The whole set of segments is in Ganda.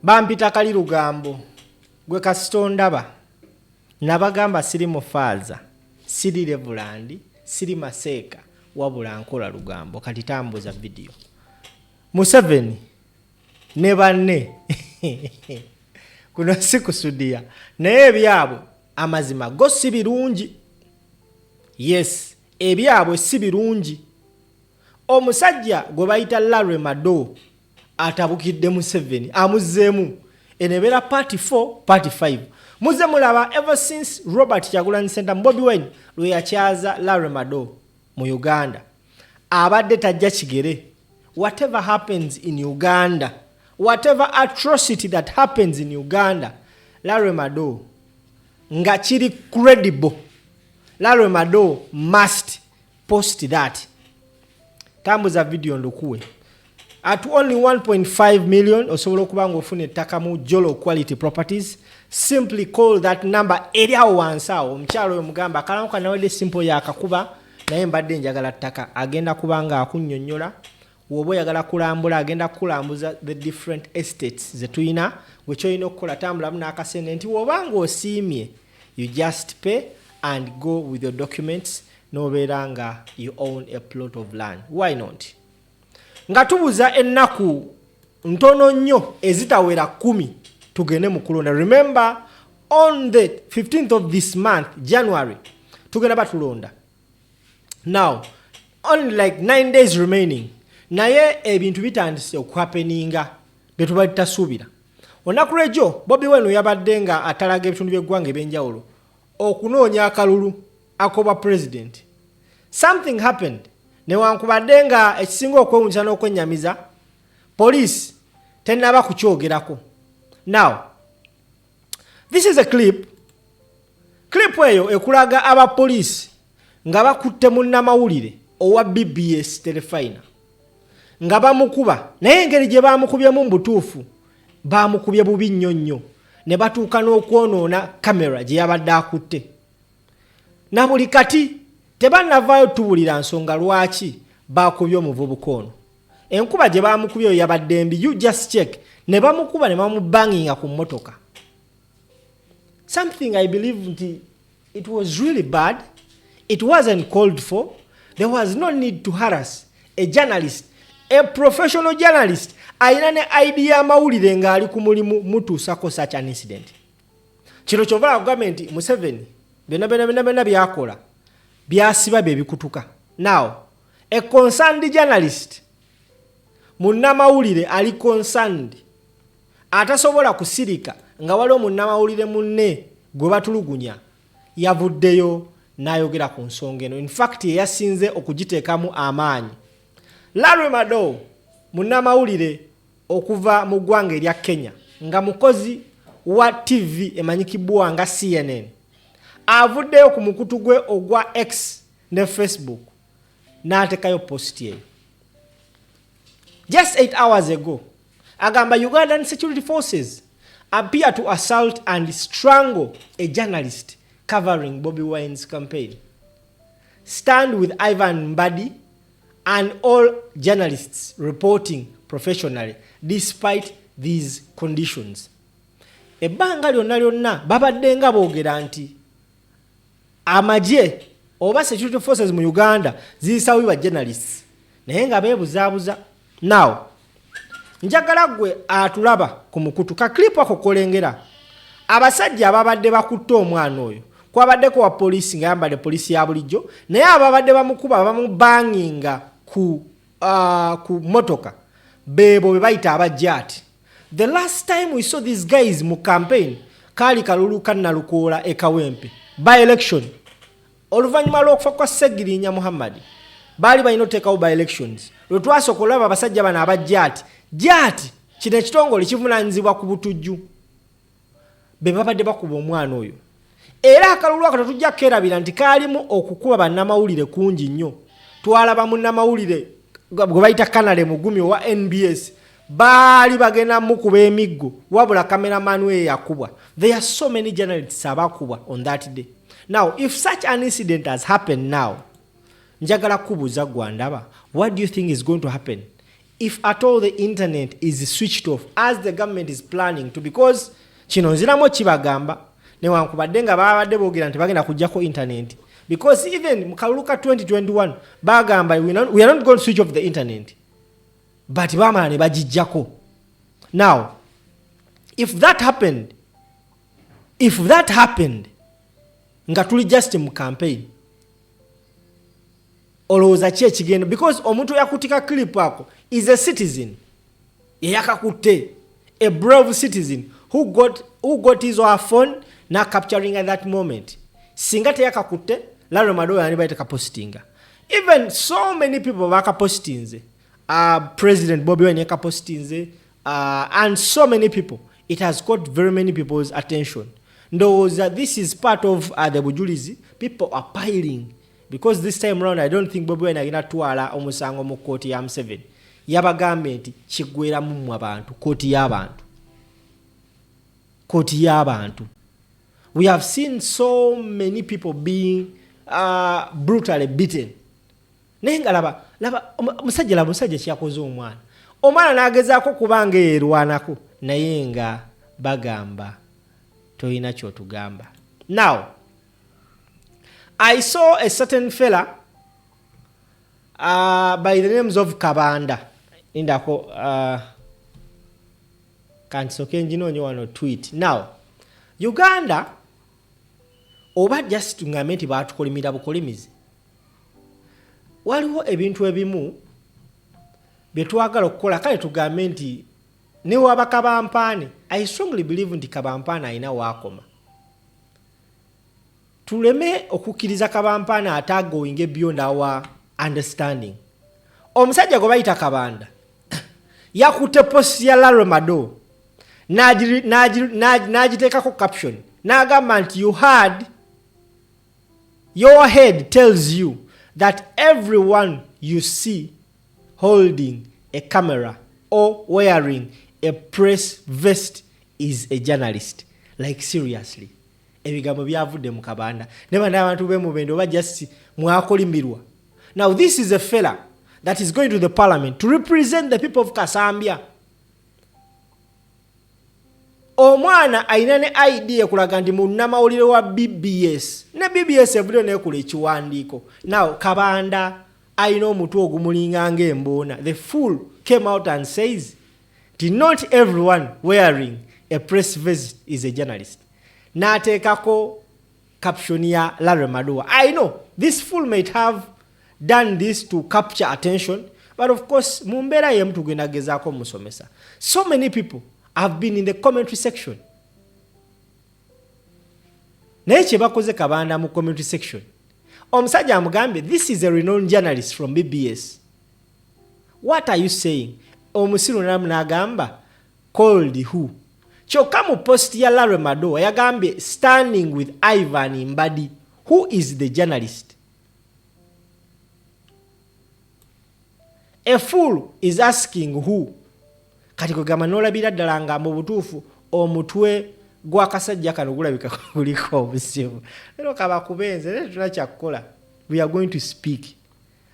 Bampita kali lugambo gwe kasito ndaba nabagamba siri mufaaza siri Levulandi siri Maseeka wabula nkola lugambo kati tambuza video Museveni ne banne kuno sikusudia naye ebyabwe amazima go si birungi. Yes, ebyabwe si birungi. Omusajja gwe bayita Madowo atabukidde Museveni amuzeemu enebera party 4 party 5 muze mulaba ever since Robert Kyagulanyi Ssentamu Bobi Wine lwe yakyaza Madowo mu Uganda abadde tajja kigere. Whatever happens in Uganda, whatever atrocity that happens in Uganda, Madowo nga kiri credible, Madowo must post that. Tambuza video ndukuwe. At only 1.5 million osobola okuba ng'ofuna ettaka mu Jolo Quality Properties. Simply call that number eri awo wansi awo. Omukyalo oyo mugamba akalamuka nawedde simple yakakuba naye mbadde njagala ttaka agenda kuba nga akunnyonnyola. Woba oyagala kulambula agenda kukulambuza the different estates ze tuyina gwe kyolina okukola tambulamu n'akasente nti woba ng'osiimye you just pay and go with your documents n'obeera nga you own a plot of land. Why not? Nga tubuza ennaku ntono nnyo ezitawera 10 tugende mu kulonda. Remember on the 15th of this month January tugenda batulonda. Now only like 9 days remaining. Naye ebintu bitandise okuhappeninga betubalita suubira. Olunaku lw'ejjo Bobi Wine yabadde nga atalaga ebitundu by'eggwanga ebyenjawulo okunoonya akalulu akoba president. Something happened. Newankubadde nga ekisinga okwewuunyisa n'okwennyamiza police tennaba kukyogerako. Now this is a clip eyo ekulaga abapoliisi nga bakutte munnamawulire owa BBS Telefina nga bamukuba naye engeri gye bamukubyemu mu butuufu bamukubye bubi nnyo nnyo ne batuuka n'okwonoona kamera gye yabadde akutte. Na buli kati tebannavaayo tuwulira nsonga lwaki bakubye omuvubuka ono. Enkuba gye bamukubye oyo yabadde mbi. You just check. Ne bamukuba ne bamubanginga ku mmotoka. Something I believe it was really bad. It wasn't called for. There was no need to harass a journalist, a professional journalist. Ayina ne idea amawulire ng'ali ku mulimu mutuusako such an incident. Kino kyovala government Museveni byonna byakola byasiba bye bikutuka. Now a concerned journalist munnamawulire ali concerned atasobola kusirika nga waliwo munnamawulire munne gwe batulugunya yavuddeyo n'ayogera ku nsonga eno. In fact yasinze okugiteekamu amaanyi. Madowo munnamawulire okuva mu ggwanga erya Kenya nga mukozi wa TV emanyikibwa nga CNN avuddeyo ku mukutu gwe ogwa X ne Facebook n'atekayo post ye. Just 8 hours ago agamba Ugandan security forces appear to assault and strangle a journalist covering Bobi Wine's campaign. Stand with Ivan Mbadi and all journalists reporting professionally despite these conditions. Ebbanga lyonna babadde nga boogera nti amagye oba security forces mu Uganda zisawibwa journalists naye nga beebuzaabuza. Now njagala gwe atulaba ku mukutu ka clip ako kolengera abasajja ababadde bakutte omwana oyo kwabaddeko wa poliisi nga yambadde poliisi ya bulijjo naye ababadde bamukuba bamubanginga ku motoka bebo be bayita aba JATT. The last time we saw these guys mu campaign kali kalulu kannalukoola ekawempe by election oluvannyuma lw'okufa kwa Ssegirinya Muhammad baali balina oteekawo by elections lwe twasooka olaba abasajja bano aba JATT. JATT kino ekitongole kivunaanyizibwa ku butujju be babadde bakuba omwana oyo era akalulu ako tetujja kkerabira nti kaalimu okukuba bannamawulire kungi nnyo. Twalaba munnamawulire gwe bayita Kanale Mugumi wa NBS baali bagenda mukuba emiggo wabula cameraman we yakubwa. There are so many journalists abakubwa on that day. Now if such an incident has happened now njagala kubuuza gwandaba what do you think is going to happen if at all the internet is switched off as the government is planning to, because kino nziramu kibagamba newankubadde nga babadde boogera nti bagenda kujjako internet, because even mu kalulu ka 2021 bagamba we are not going to switch off the internet, but bamala ne bagijjako. Now if that happened nga tuli just mu campaign, olowooza ki ekigenda, because omuntu yakutika clip ako is a citizen yakakutte, a brave citizen who got his or her phone na capturing at that moment. Singa teyakakutte Larry Madowo yani bayita postinga. Even so many people bakapostinze, President Bobi Wine yakapostinze, and so many people. It has got very many people's attention. Though this is part of the bujulizi, people are piling. Because this time around, I don't think Bobi Wine agenda twala omusango mu kooti ya Museveni. Yabagambe nti kiggwera mu abantu, kooti y'abantu. We have seen so many people being brutally beaten. Nenga laba musajja kyakoze omwana. Omwana nagezaako kubanga erwanako naye nga bagamba toyina kyotugamba. Now I saw a certain fella by the names of Kabanda indako kansoke njinonyo wano tweet. Now Uganda oba just ngambe nti batukolimira bukolimizi, waliwo ebintu ebimu byetwagala okukola kale tugambe nti ne waba Kabampaane. I strongly believe nti Kabampaane ayina waakoma. Tuleme okukkiriza Kabampaane atagoinge beyond our understanding. Omusajja gwe bayita Kabanda yakutte post ya Larry Madowo n'agiteekako caption n'agamba nti your head tells you that everyone you see holding a camera or wearing a press vest is a journalist. Like seriously. Ebigambo byavudde mu Kabanda. Never abantu bemubendo ba just mwakolimbirwa. Now this is a fella that is going to the parliament to represent the people of Kasambia. Omwana ayina ne idea kulaga nti munnamawulire wa BBS. Ne BBS evudde nekula ekiwandiiko. Now Kabanda ayina omutwe ogumulinga ng'emboona. The fool came out and says not everyone wearing a press vest is a journalist. N'ateekako caption ya Larry Madowo. I know this fool might have done this to capture attention, but of course mu mbeera y'emu tugenda gezaako musomesa. So many people have been in the commentary section. Naye kye bakoze Kabanda mu commentary section, omusajja amugambye this is a renowned journalist from BBS. What are you saying? Omusiru n'agamba called who? Kyokka mu post ya Larry Madowo yagambye standing with Ivan Mbadi. Who is the journalist? A fool is asking who. Kati kugamba n'olabira ddala nga mu butuufu omutwe gw'akasajja kano gulabika guliko obuzibu. Lero kabakubenze, lero tuna kyakukola. We are going to speak.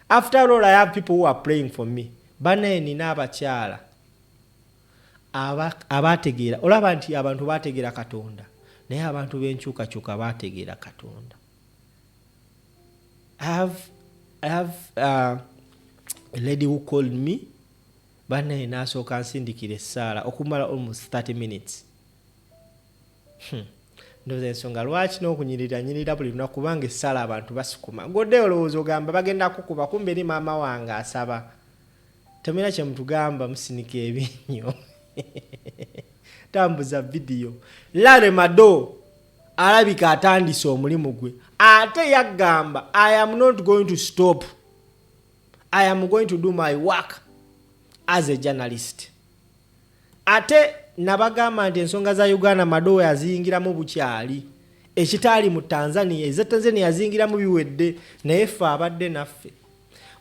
After all, I have people who are praying for me. Banaye nina abakyala abategeera. Olaba nti abantu bategeera Katonda, naye abantu b'enkyukakyuka bategeera Katonda. I have a lady who called me. Banaye n'asooka nsindikira essaala okumala almost 30 minutes. Ndoza ensonga lwaki n'okunyirira buli lunaku kubanga essaala abantu basukuma. Godde olowooza ogamba bagenda kukuba, kumbe eri maama wange asaba. Temina kye mutugamba musinika ebinnyo. Tambuza video. Larry Madowo alabika atandise omulimu gwe. Ate yagamba I am not going to stop. I am going to do my work as a journalist. Ate nabagamba nti ensonga za Uganda Madowo yaziyingiramu bukyali. Ekitaali mu Tanzania, Tanzania yaziyingiramu biwedde, naye ffe abadde naffe.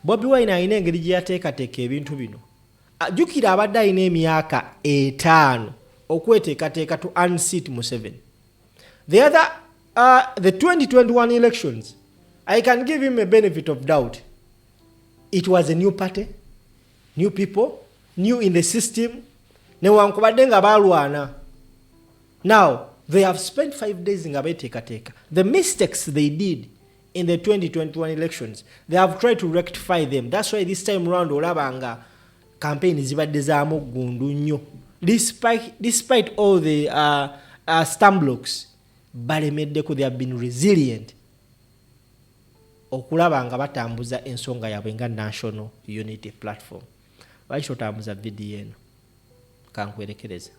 Bobi Wine ayina engeri gye yateekateeka ebintu bino. Jjukira abadde ayina emyaka 5 okweteekateeka to unseat Museveni. The 2021 elections, I can give him a benefit of doubt. It was a new party, new people, new in the system newankubadde nga balwana. Now they have spent 5 days nga beteekateeka. The mistakes they did in the 2021 elections, they have tried to rectify them. That's why this time round olaba nga campaign zibadde zaamu gundu nnyo. Despite all the stumbling, balemeddeko, they have been resilient okulaba nga batambuza ensonga yaabwe nga National Unity Platform. Lwaki totambuza video eno? Kankwerekereza.